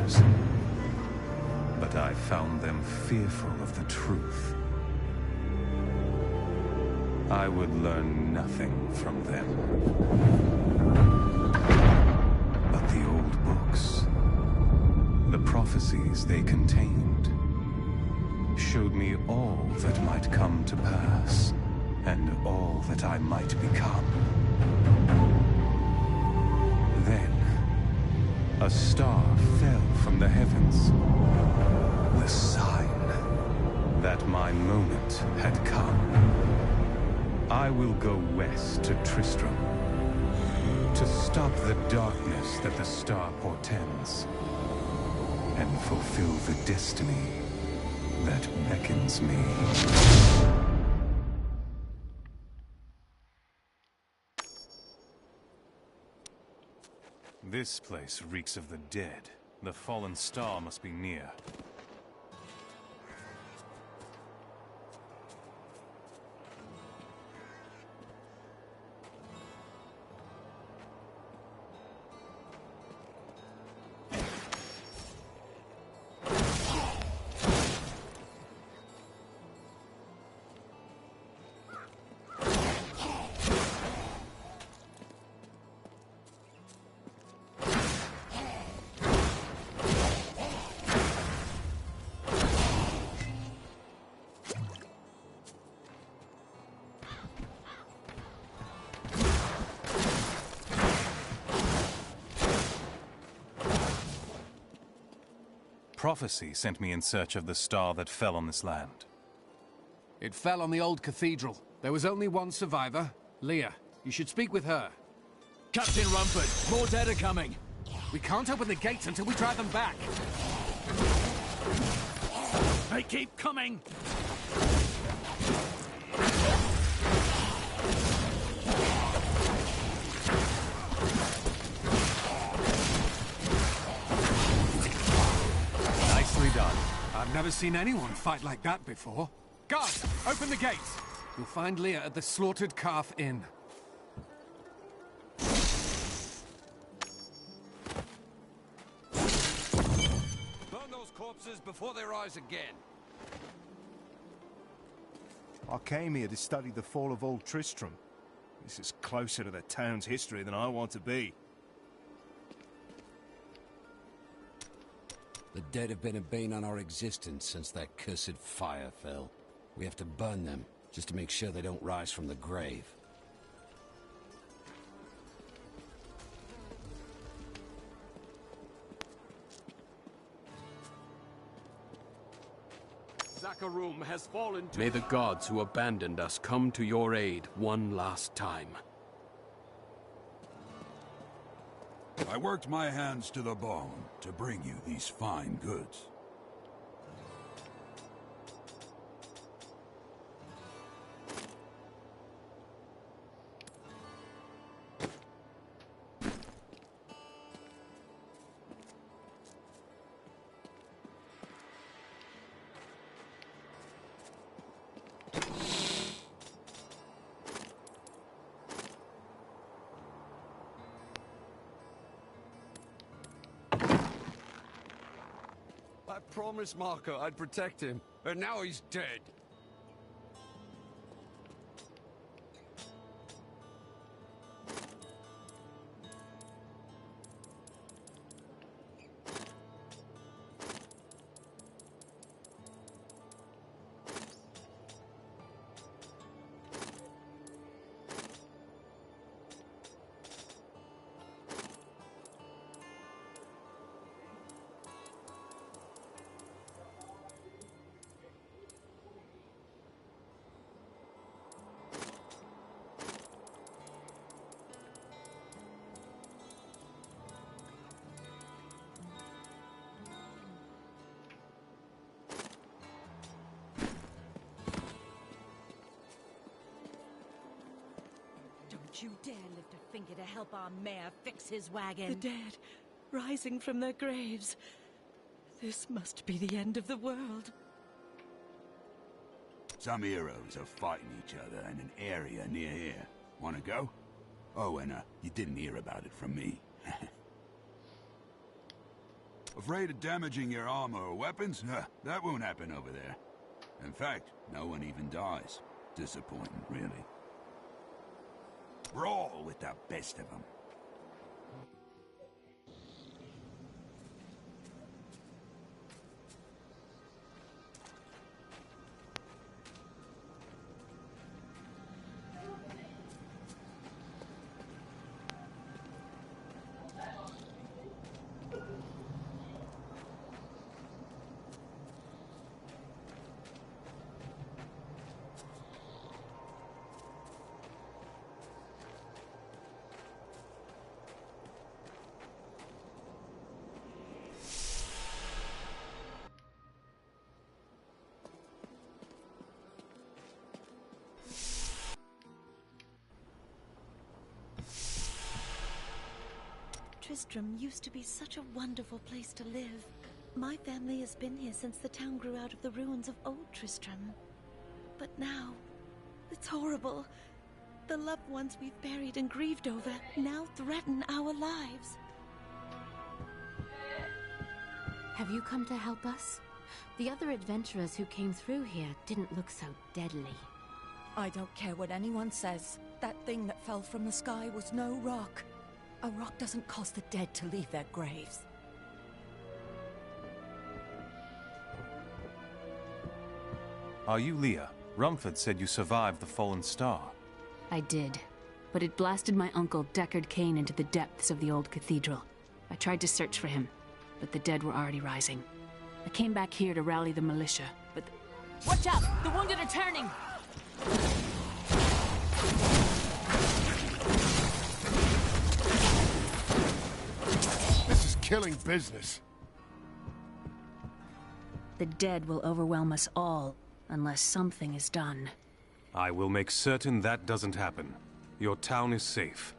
answers, but I found them fearful of the truth. I would learn nothing from them. But the old books, the prophecies they contained, showed me all that might come to pass, and all that I might become. Then, a star fell from the heavens. The sign that my moment had come. I will go west to Tristram, to stop the darkness that the star portends, and fulfill the destiny that beckons me. This place reeks of the dead. The fallen star must be near. Prophecy sent me in search of the star that fell on this land. It fell on the old cathedral. There was only one survivor, Leah. You should speak with her. Captain Rumford, more dead are coming. We can't open the gates until we drive them back. They keep coming! Done. I've never seen anyone fight like that before. Guards, open the gates! You'll find Leah at the Slaughtered Calf Inn. Burn those corpses before they rise again. I came here to study the fall of old Tristram. This is closer to the town's history than I want to be. The dead have been a bane on our existence since that cursed fire fell. We have to burn them, just to make sure they don't rise from the grave. Zakharum has fallen to... May the gods who abandoned us come to your aid one last time. I worked my hands to the bone to bring you these fine goods. I promised Marco I'd protect him, and now he's dead. Don't you dare lift a finger to help our mayor fix his wagon. The dead, rising from their graves. This must be the end of the world. Some heroes are fighting each other in an area near here. Wanna go? Oh, and you didn't hear about it from me. Afraid of damaging your armor or weapons? That won't happen over there. In fact, no one even dies. Disappointing, really. Brawl with the best of them. Tristram used to be such a wonderful place to live. My family has been here since the town grew out of the ruins of old Tristram. But now, it's horrible. The loved ones we've buried and grieved over now threaten our lives. Have you come to help us? The other adventurers who came through here didn't look so deadly. I don't care what anyone says. That thing that fell from the sky was no rock. A rock doesn't cause the dead to leave their graves. Are you Leah? Rumford said you survived the fallen star. I did, but it blasted my uncle Deckard Cain into the depths of the old cathedral. I tried to search for him, but the dead were already rising. I came back here to rally the militia, but... Watch out! The wounded are turning! This is killing business. The dead will overwhelm us all, unless something is done. I will make certain that doesn't happen. Your town is safe.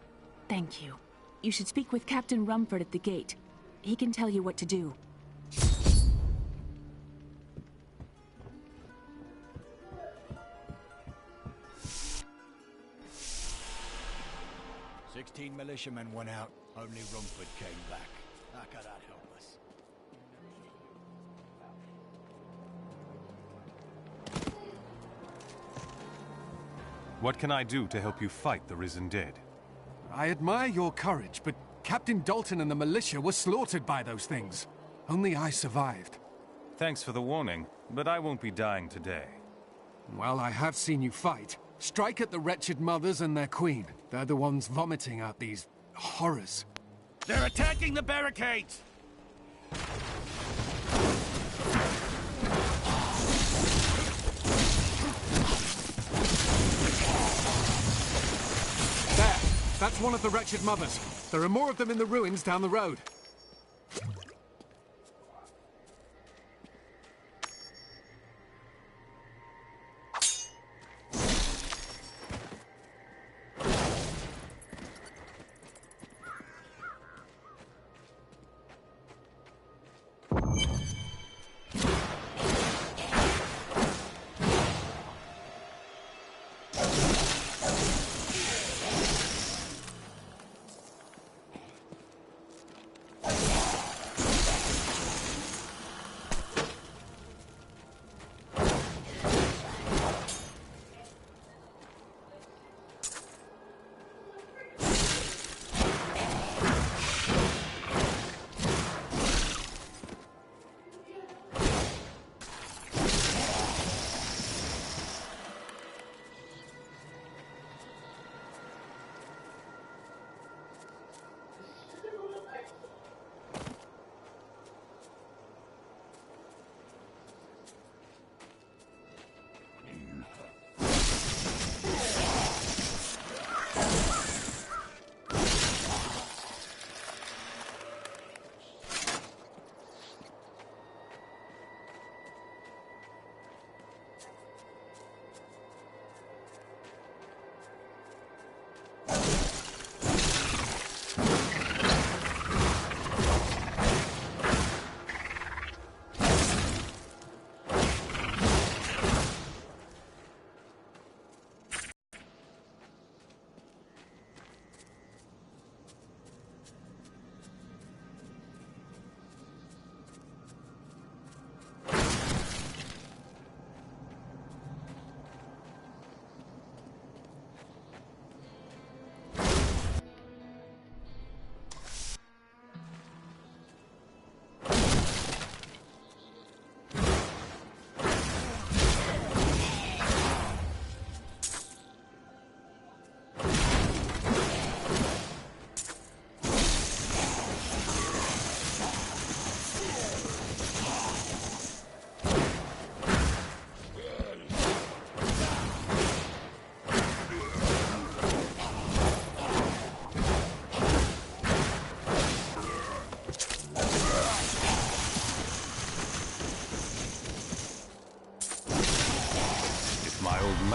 Thank you. You should speak with Captain Rumford at the gate. He can tell you what to do. 16 militiamen went out. Only Rumford came back. How can that help us? What can I do to help you fight the risen dead? I admire your courage, but Captain Dalton and the militia were slaughtered by those things. Only I survived. Thanks for the warning, but I won't be dying today. Well, I have seen you fight. Strike at the wretched mothers and their queen. They're the ones vomiting out these horrors. They're attacking the barricades! There! That's one of the wretched mothers. There are more of them in the ruins down the road.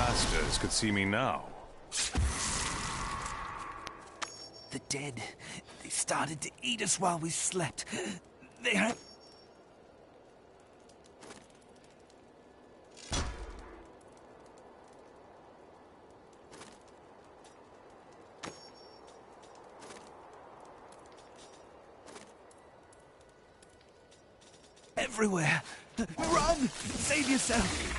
masters could see me now. The dead. They started to eat us while we slept. They are... everywhere. Run! Save yourself!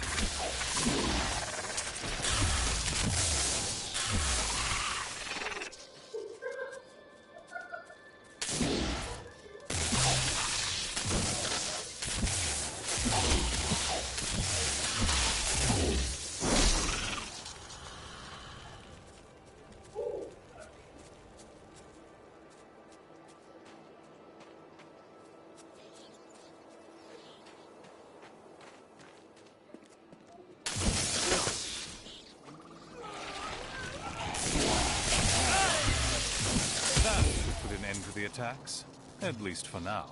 That should put an end to the attacks, at least for now.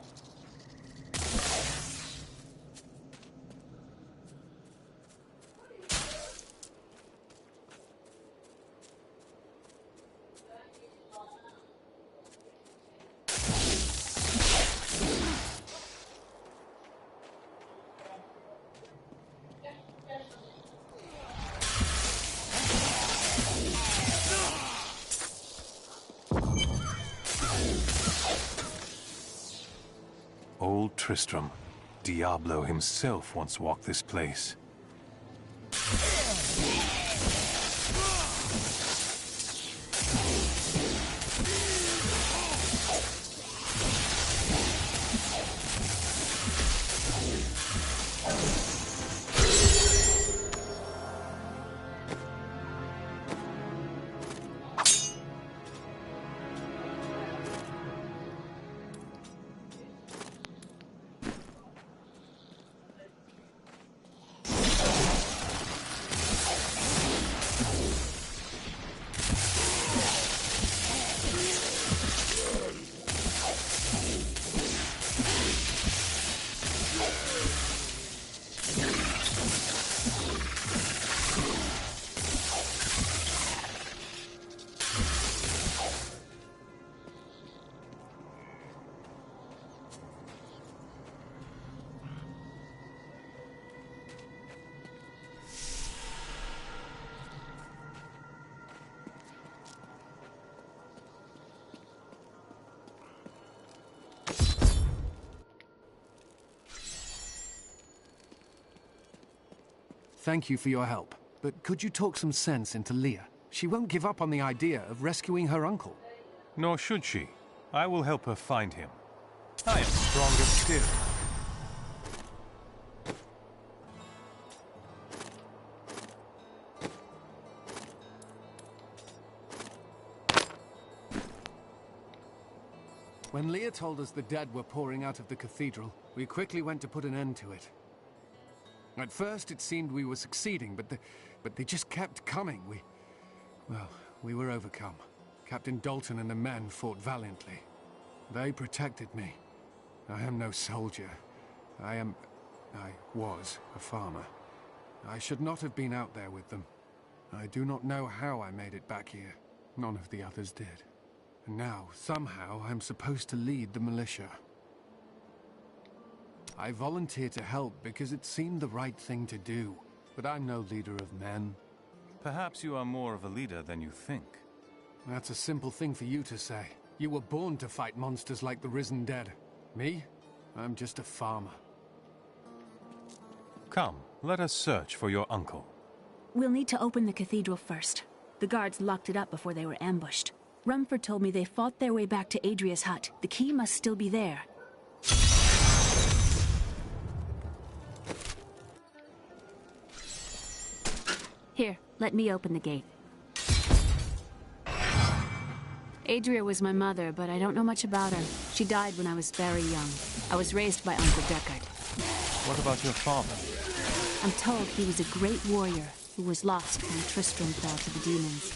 Old Tristram. Diablo himself once walked this place. Thank you for your help, but could you talk some sense into Leah? She won't give up on the idea of rescuing her uncle. Nor should she. I will help her find him. I am stronger still. When Leah told us the dead were pouring out of the cathedral, we quickly went to put an end to it. At first, it seemed we were succeeding, but they just kept coming. We were overcome. Captain Dalton and the men fought valiantly. They protected me. I am no soldier. I was a farmer. I should not have been out there with them. I do not know how I made it back here. None of the others did. And now, somehow, I'm supposed to lead the militia. I volunteered to help because it seemed the right thing to do, but I'm no leader of men. Perhaps you are more of a leader than you think. That's a simple thing for you to say. You were born to fight monsters like the risen dead. Me? I'm just a farmer. Come, let us search for your uncle. We'll need to open the cathedral first. The guards locked it up before they were ambushed. Rumford told me they fought their way back to Adria's hut. The key must still be there. Here, let me open the gate. Adria was my mother, but I don't know much about her. She died when I was very young. I was raised by Uncle Deckard. What about your father? I'm told he was a great warrior who was lost when Tristram fell to the demons.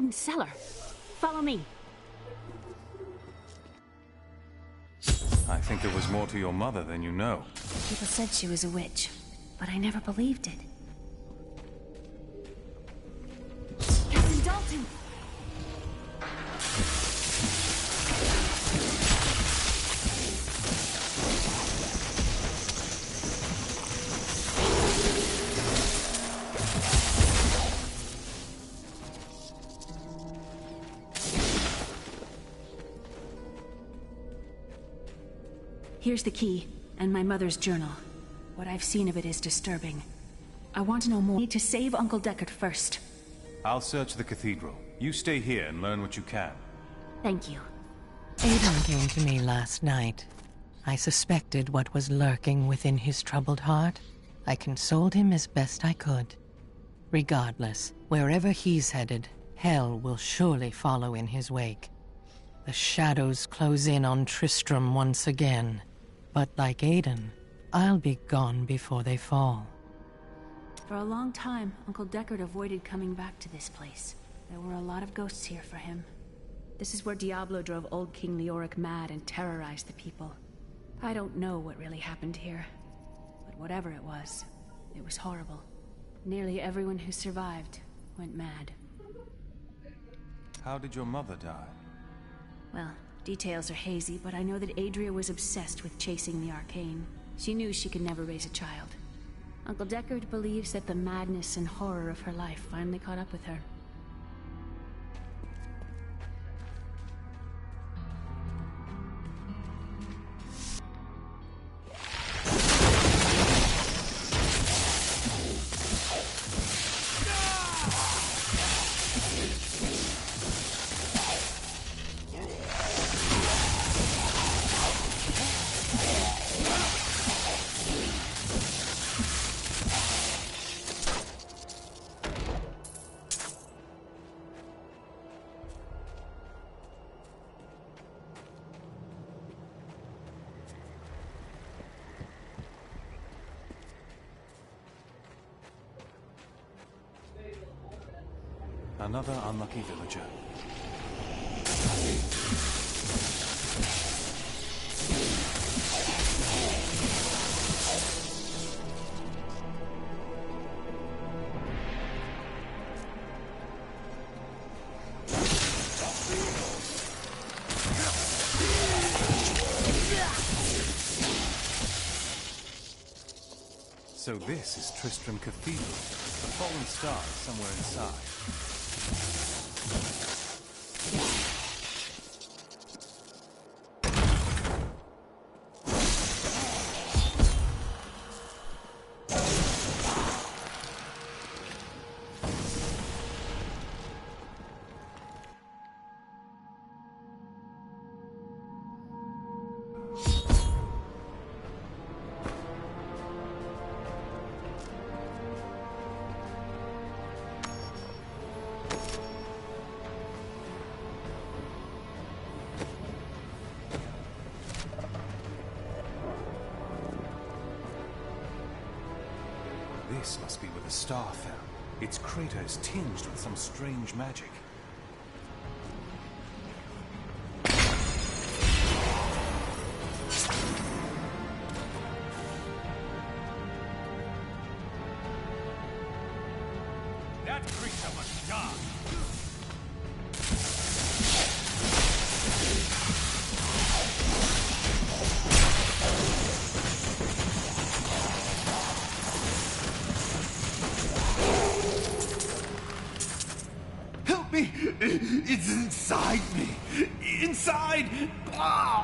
hidden cellar. Follow me. I think there was more to your mother than you know. People said she was a witch, but I never believed it. Captain Dalton! Here's the key, and my mother's journal. What I've seen of it is disturbing. I want to know more. I need to save Uncle Deckard first. I'll search the cathedral. You stay here and learn what you can. Thank you. Aiden came to me last night. I suspected what was lurking within his troubled heart. I consoled him as best I could. Regardless, wherever he's headed, hell will surely follow in his wake. The shadows close in on Tristram once again. But like Aiden, I'll be gone before they fall. For a long time, Uncle Deckard avoided coming back to this place. There were a lot of ghosts here for him. This is where Diablo drove old King Leoric mad and terrorized the people. I don't know what really happened here, but whatever it was horrible. Nearly everyone who survived went mad. How did your mother die? Well, details are hazy, but I know that Adria was obsessed with chasing the arcane. She knew she could never raise a child. Uncle Deckard believes that the madness and horror of her life finally caught up with her. Another unlucky villager. So this is Tristram Cathedral. The fallen star is somewhere inside. This must be where the star fell. Its crater is tinged with some strange magic. That creature must die! It's inside me! Inside! Ah!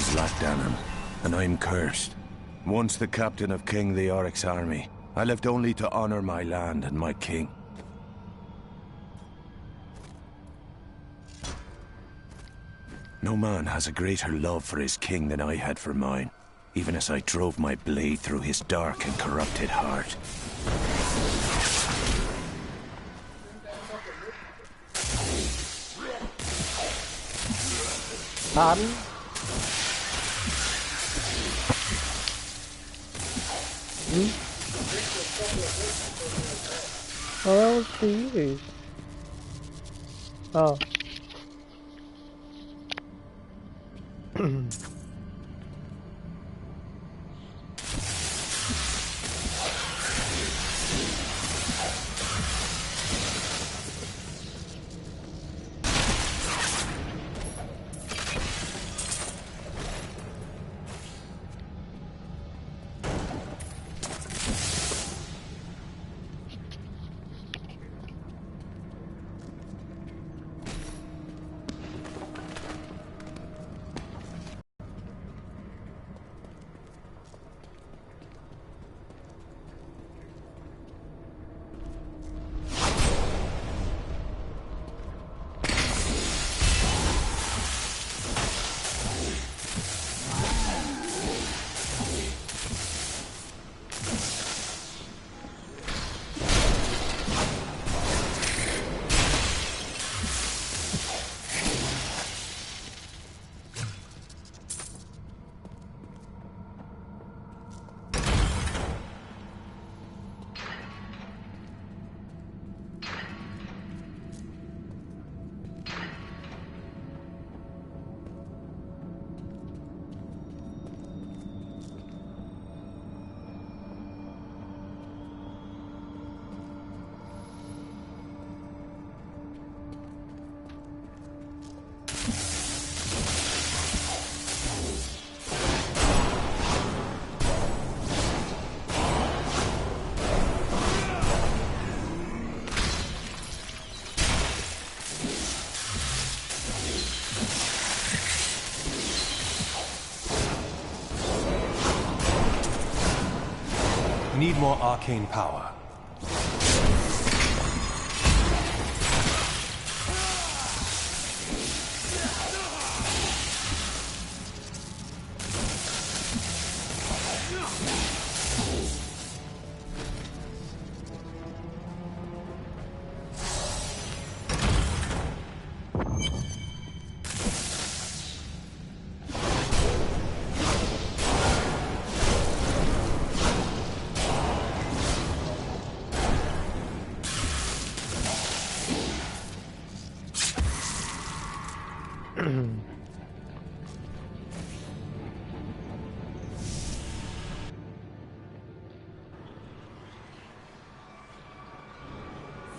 is left on him, and I'm cursed. Once the captain of King Leoric's army, I lived only to honor my land and my king. No man has a greater love for his king than I had for mine, even as I drove my blade through his dark and corrupted heart. Pardon? Oh, that was for you. Oh. Need more arcane power.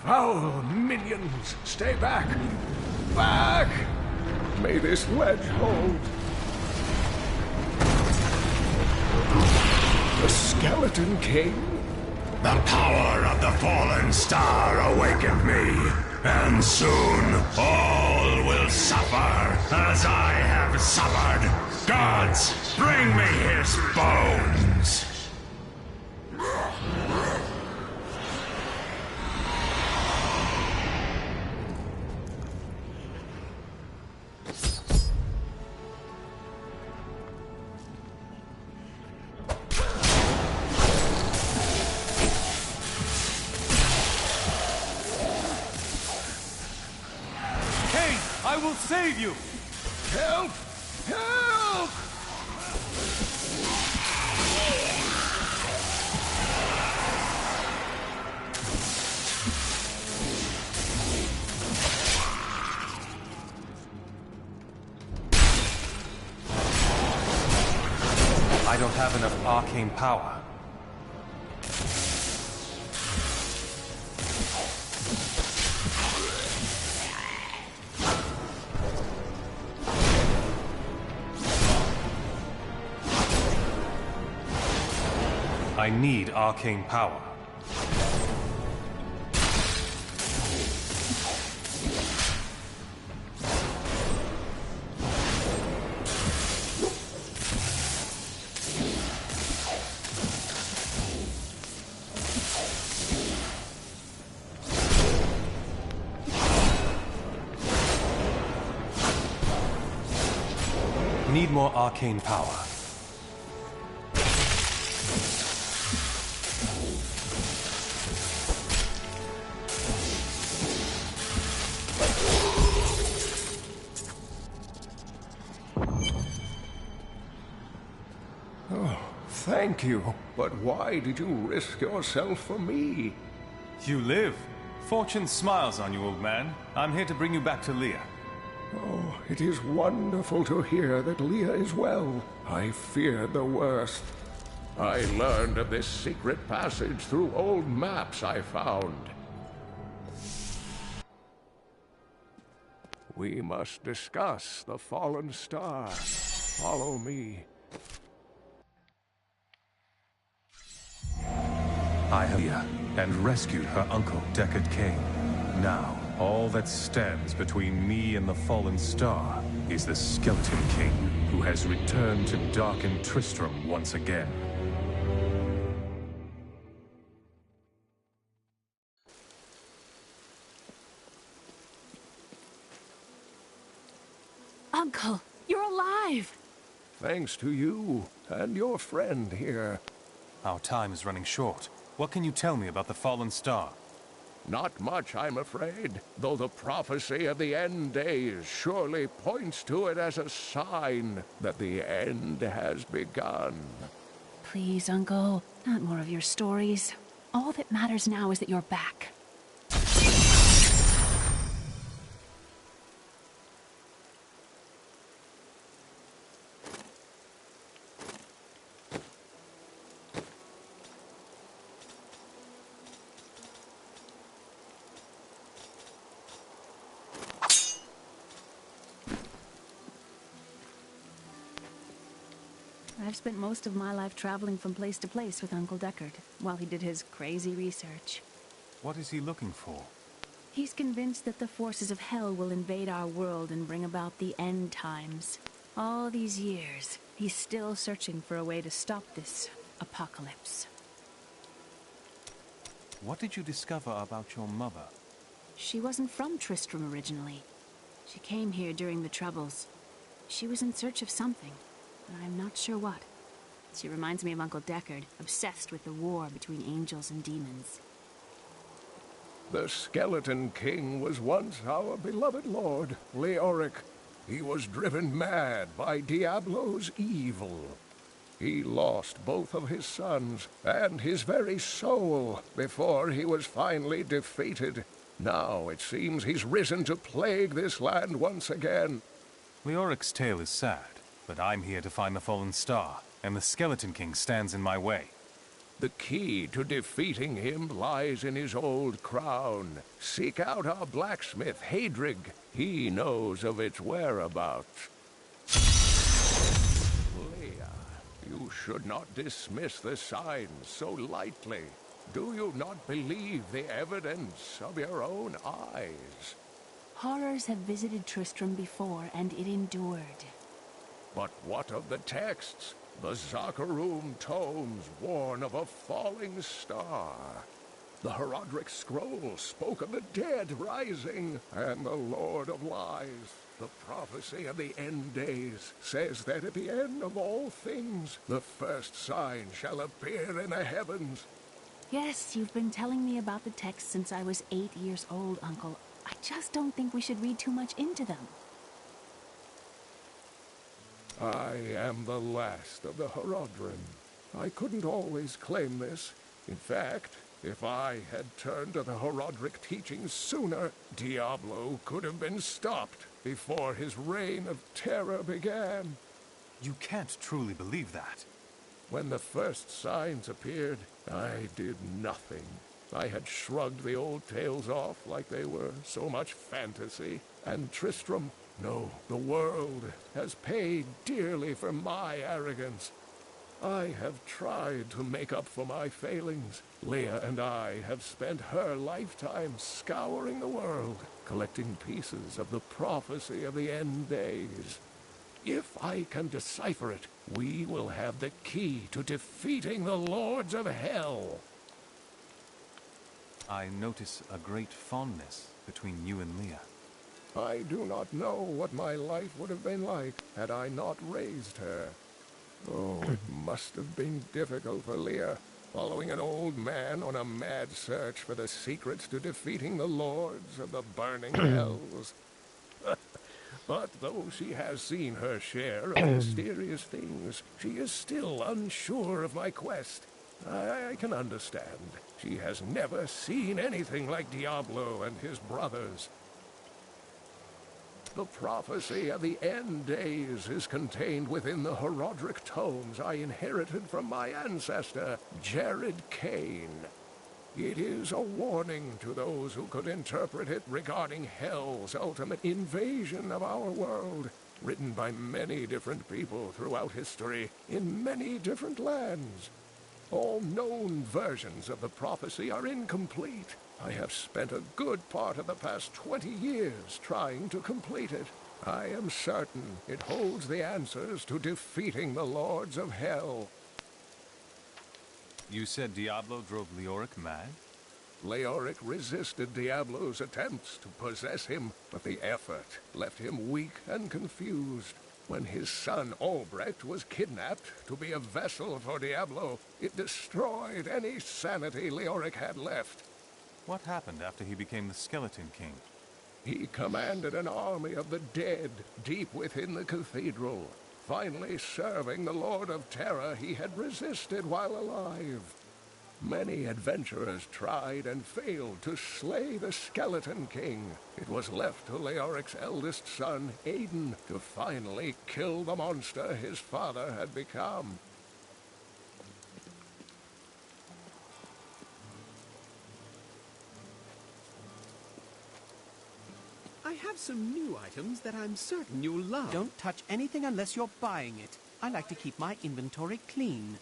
Foul minions, stay back! Back! May this wedge hold. The Skeleton King? The power of the fallen star awakened me, and soon all will suffer as I have suffered. Gods, bring me his bones! I will save you! Help! Help! I don't have enough arcane power. I need arcane power. need more arcane power. Oh, thank you. But why did you risk yourself for me? You live. Fortune smiles on you, old man. I'm here to bring you back to Leah. Oh, it is wonderful to hear that Leah is well. I feared the worst. I learned of this secret passage through old maps I found. We must discuss the fallen star. Follow me. I have Leah and rescued her uncle, Deckard Cain. Now, all that stands between me and the fallen star is the Skeleton King, who has returned to darken Tristram once again. Uncle, you're alive! Thanks to you and your friend here. Our time is running short. What can you tell me about the fallen star? Not much, I'm afraid, though the prophecy of the end days surely points to it as a sign that the end has begun. Please, Uncle, not more of your stories. All that matters now is that you're back. I've spent most of my life traveling from place to place with Uncle Deckard, while he did his crazy research. What is he looking for? He's convinced that the forces of hell will invade our world and bring about the end times. All these years, he's still searching for a way to stop this apocalypse. What did you discover about your mother? She wasn't from Tristram originally. She came here during the Troubles. She was in search of something, but I'm not sure what. She reminds me of Uncle Deckard, obsessed with the war between angels and demons. The Skeleton King was once our beloved lord, Leoric. He was driven mad by Diablo's evil. He lost both of his sons and his very soul before he was finally defeated. Now it seems he's risen to plague this land once again. Leoric's tale is sad, but I'm here to find the fallen star, and the Skeleton King stands in my way. The key to defeating him lies in his old crown. Seek out our blacksmith, Hadrig. He knows of its whereabouts. Leah, you should not dismiss the signs so lightly. Do you not believe the evidence of your own eyes? Horrors have visited Tristram before, and it endured. But what of the texts? The Zakharum tomes warn of a falling star. The Herodric scroll spoke of the dead rising, and the Lord of Lies. The prophecy of the end days says that at the end of all things, the first sign shall appear in the heavens. Yes, you've been telling me about the texts since I was 8 years old, Uncle. I just don't think we should read too much into them. I am the last of the Herodrim. I couldn't always claim this. In fact, if I had turned to the Herodric teachings sooner, Diablo could have been stopped before his reign of terror began. You can't truly believe that. When the first signs appeared, I did nothing. I had shrugged the old tales off like they were so much fantasy, and Tristram, no, the world has paid dearly for my arrogance. I have tried to make up for my failings. Leah and I have spent her lifetime scouring the world, collecting pieces of the prophecy of the end days. If I can decipher it, we will have the key to defeating the lords of hell. I notice a great fondness between you and Leah. I do not know what my life would have been like had I not raised her. Oh, it must have been difficult for Leah, following an old man on a mad search for the secrets to defeating the lords of the burning hells. But though she has seen her share of mysterious things, she is still unsure of my quest. I can understand. She has never seen anything like Diablo and his brothers. The prophecy of the end days is contained within the Herodric tomes I inherited from my ancestor, Jared Kane. It is a warning to those who could interpret it regarding Hell's ultimate invasion of our world, written by many different people throughout history, in many different lands. All known versions of the prophecy are incomplete. I have spent a good part of the past 20 years trying to complete it. I am certain it holds the answers to defeating the Lords of Hell. You said Diablo drove Leoric mad? Leoric resisted Diablo's attempts to possess him, but the effort left him weak and confused. When his son Albrecht was kidnapped to be a vessel for Diablo, it destroyed any sanity Leoric had left. What happened after he became the Skeleton King? He commanded an army of the dead deep within the cathedral, finally serving the Lord of Terror he had resisted while alive. Many adventurers tried and failed to slay the Skeleton King. It was left to Leoric's eldest son, Aiden, to finally kill the monster his father had become. I have some new items that I'm certain you'll love. Don't touch anything unless you're buying it. I like to keep my inventory clean.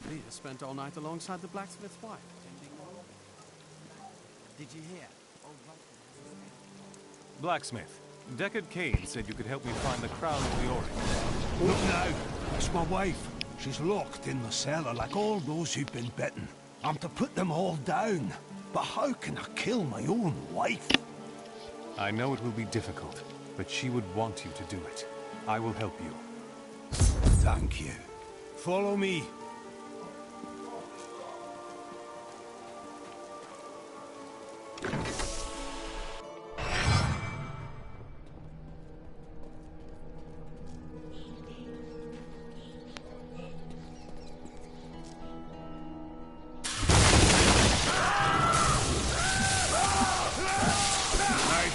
Leah spent all night alongside the blacksmith's wife. Did you hear? Blacksmith, Deckard Cain said you could help me find the crown of Leoric. Look now, that's my wife. She's locked in the cellar like all those who've been bitten. I'm to put them all down. But how can I kill my own wife? I know it will be difficult, but she would want you to do it. I will help you. Thank you. Follow me.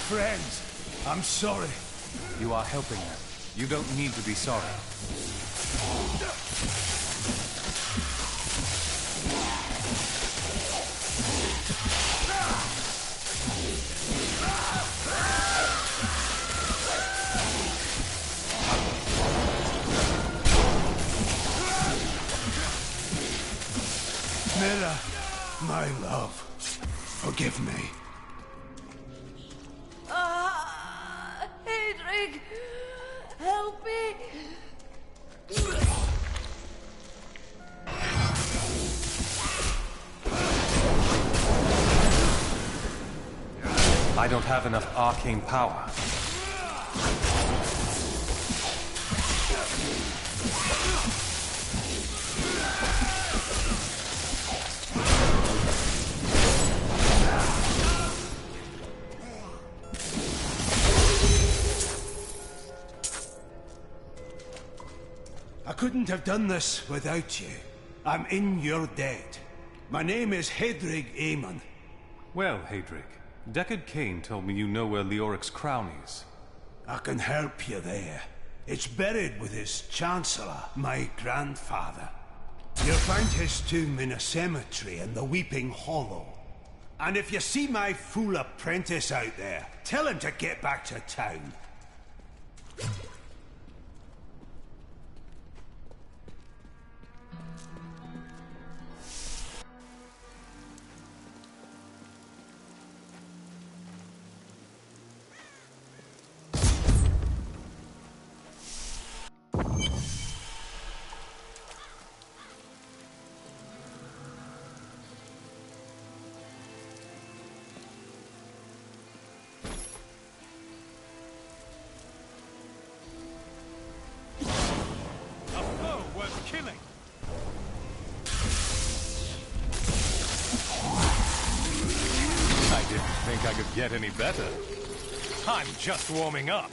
Friends, I'm sorry. You are helping them. You don't need to be sorry. Mira, my love, forgive me. Hedrig, help me! I don't have enough arcane power. couldn't have done this without you. I'm in your debt. My name is Hedrig Aemon. Well, Hedrig, Deckard Cain told me you know where Leoric's crown is. I can help you there. It's buried with his Chancellor, my grandfather. You'll find his tomb in a cemetery in the Weeping Hollow. And if you see my fool apprentice out there, tell him to get back to town. Killing! I didn't think I could get any better. I'm just warming up.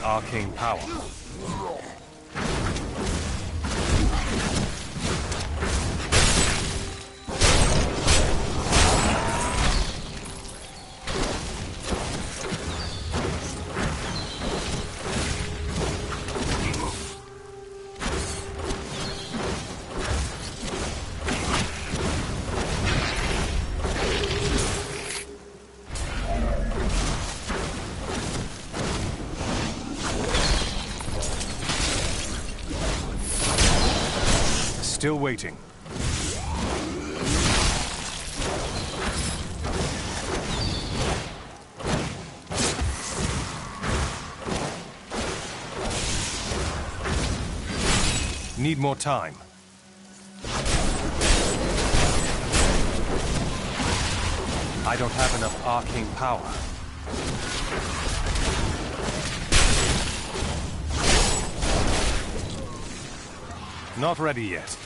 Arcane power. Still waiting. Need more time. I don't have enough arcane power. Not ready yet.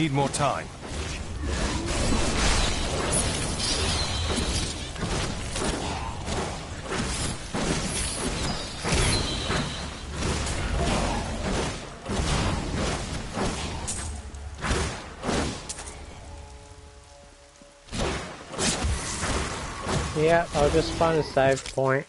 need more time. Yeah, I'll just find a save point.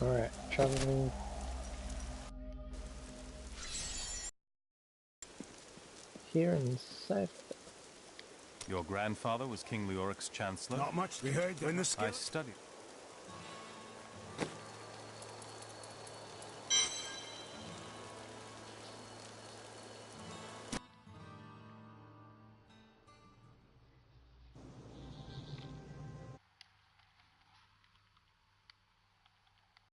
Alright, traveling. Here and safe. Your grandfather was King Leoric's chancellor? Not much we heard when the I studied.